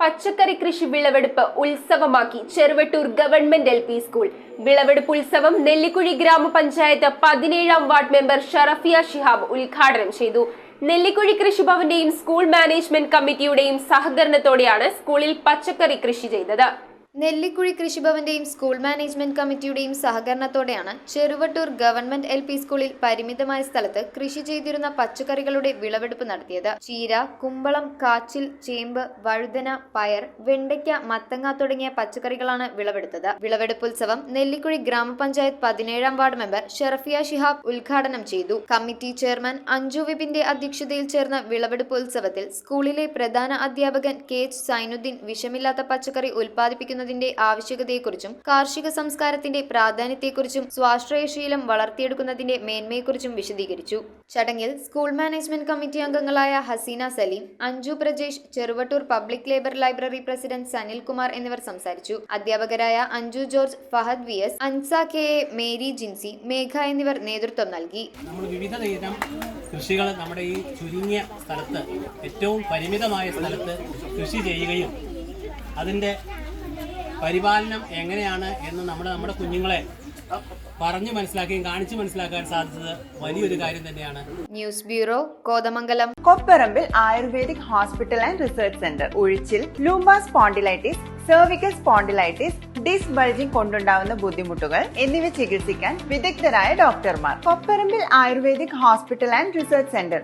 പച്ചക്കറി കൃഷി വിളവെടുപ്പ് ഉത്സവമാക്കി ചെറുവട്ടൂർ ഗവൺമെന്റ് LP സ്കൂൾ. വിളവെടുപ്പ് ഉത്സവം നെല്ലിക്കുഴി ഗ്രാമപഞ്ചായത്ത് 17-ാം വാർഡ് മെമ്പർ ഷറഫിയ ശിഹാബ് ഉദ്ഘാടനം ചെയ്തു. നെല്ലിക്കുഴി കൃഷിഭവന്റെയും സ്കൂൾ മാനേജ്മെന്റ് കമ്മിറ്റിയുടെയും സഹകരണത്തോടെയാണ് സ്കൂളിൽ പച്ചക്കറി കൃഷി ചെയ്തത്. നെല്ലിക്കുഴി കൃഷിഭവന്റെയും സ്കൂൾ മാനേജ്മെന്റ് കമ്മിറ്റിയുടെയും സഹകരണത്തോടെയാണ് ചെറുവട്ടൂർ ഗവൺമെന്റ് LP സ്കൂളിൽ പരിമിതമായ സ്ഥലത്ത് കൃഷി ചെയ്തിരുന്ന പച്ചക്കറികളുടെ വിളവെടുപ്പ് നടത്തിയത്. ചീര, കുമ്പളം, കാച്ചിൽ, ചേമ്പ്, വഴുതന, പയർ, വെണ്ടയ്ക്ക, മത്തങ്ങ തുടങ്ങിയ പച്ചക്കറികളാണ് വിളവെടുത്തത്. വിളവെടുപ്പുത്സവം നെല്ലിക്കുഴി ഗ്രാമപഞ്ചായത്ത് 17-ാം വാർഡ് മെമ്പർ ഷറഫിയ ശിഹാബ് ഉദ്ഘാടനം ചെയ്തു. കമ്മിറ്റി ചെയർമാൻ അഞ്ജു വിപിന്റെ അധ്യക്ഷതയിൽ ചേർന്ന വിളവെടുപ്പ് ഉത്സവത്തിൽ സ്കൂളിലെ പ്രധാന അധ്യാപകൻ KH സൈനുദ്ദീൻ വിഷമില്ലാത്ത പച്ചക്കറി ഉൽപ്പാദിപ്പിക്കുന്ന ആവശ്യകതയെക്കുറിച്ചും കാർഷിക സംസ്കാരത്തിന്റെ പ്രാധാന്യത്തെക്കുറിച്ചും സ്വാശ്രയശീലം വളർത്തിയെടുക്കുന്നതിന്റെ മേന്മയെക്കുറിച്ചും വിശദീകരിച്ചു. ചടങ്ങിൽ സ്കൂൾ മാനേജ്മെന്റ് കമ്മിറ്റി അംഗങ്ങളായ Haseena Saleem, Anju Prajesh, Cheruvattoor public labour library president Sanilkumar എന്നിവർ സംസാരിച്ചു. അധ്യാപകരായ Anju George, Fahad VS, Ansa KA, Mary Jincy, Megha എന്നിവർ നേതൃത്വം നൽകി. വിവിധ തരം കൃഷികൾ നമ്മുടെ ഈ ചുരുങ്ങിയ സ്ഥലത്ത്, ഏറ്റവും പരിമിതമായ സ്ഥലത്ത് കൃഷി ചെയ്യുകയും അതിൻ്റെ പരിപാലനം എങ്ങനെയാണ് എന്ന് നമ്മുടെ കുഞ്ഞുങ്ങളെ പറഞ്ഞു മനസ്സിലാക്കുകയും കാണിച്ചു മനസ്സിലാക്കാൻ സാധിച്ചത് വലിയൊരു കാര്യം തന്നെയാണ്. News bureau, Kothamangalam. Kopparambil ayurvedic hospital and research centre. ഉഴിച്ചിൽ, lumbar spondylitis, cervical spondylitis, disc bulging കൊണ്ടുണ്ടാവുന്ന ബുദ്ധിമുട്ടുകൾ എന്നിവ ചികിത്സിക്കാൻ വിദഗ്ധരായ ഡോക്ടർമാർ. Kopparambil ayurvedic hospital and research centre.